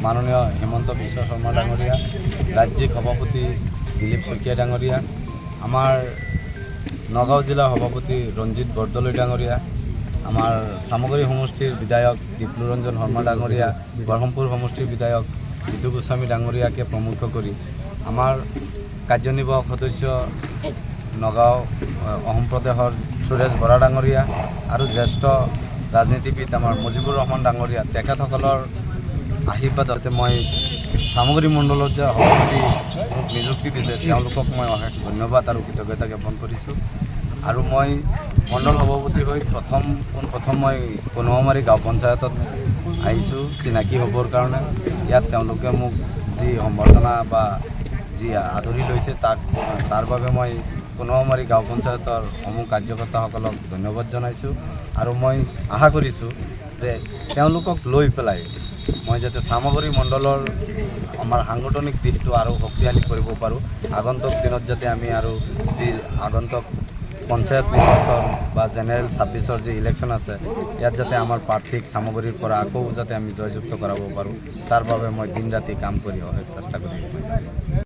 মাননীয় হিমন্ত বিশ্ব শৰ্মা ডাঙৰীয়া, ৰাজ্যিক সভাপতি দিলীপ শইকীয়া ডাঙৰীয়া, আমাৰ নগাঁও জিলাৰ সভাপতি ৰঞ্জিত বৰদলৈ ডাঙৰীয়া, আমাৰ চামগুৰি সমষ্টিৰ বিধায়ক দীপলুৰঞ্জন শৰ্মা ডাঙৰীয়া, বৰহমপুৰ সমষ্টিৰ বিধায়ক জিতু গোস্বামী ডাঙৰীয়াকে প্ৰমুখ কৰি আমাৰ কাৰ্যনিৰ্বাহক সদস্য নগাঁও অসম প্ৰদেশৰ সুৰেশ বৰা ডাঙৰীয়া আৰু জ্যেষ্ঠ ৰাজনীতিবিদ আমাৰ মুজিবুৰ ৰহমান ডাঙৰীয়া, তেখেতসকলৰ আশীৰ্বাদতে মই চামগুৰি মণ্ডলত যে সভাপতি মোক নিযুক্তি দিছে তেওঁলোকক মই অশেষ ধন্যবাদ আৰু কৃতজ্ঞতা জ্ঞাপন কৰিছোঁ। আৰু মই মণ্ডল সভাপতি হৈ প্ৰথম মই কনুৱামাৰী গাঁও পঞ্চায়তত আহিছোঁ চিনাকি হ'বৰ কাৰণে। ইয়াত তেওঁলোকে মোক যি সম্বৰ্ধনা বা যি আদৰি লৈছে তাৰ বাবে মই কনুৱামাৰী গাঁও পঞ্চায়তৰ সমূহ কাৰ্যকৰ্তাসকলক ধন্যবাদ জনাইছোঁ। আৰু মই আশা কৰিছোঁ যে তেওঁলোকক লৈ পেলাই মই যাতে চামগুৰি মণ্ডলৰ আমাৰ সাংগঠনিক দিশটো আৰু শক্তিশালী কৰিব পাৰোঁ। আগন্তুক দিনত যাতে আমি আৰু যি আগন্তুক পঞ্চায়ত নিৰ্বাচন বা জেনেৰেল 26ৰ যি ইলেকশ্যন আছে ইয়াত যাতে আমাৰ প্ৰাৰ্থীক চামগুৰিৰ পৰা আকৌ যাতে আমি জয়যুক্ত কৰাব পাৰোঁ, তাৰ বাবে মই দিন ৰাতি কাম কৰি চেষ্টা কৰি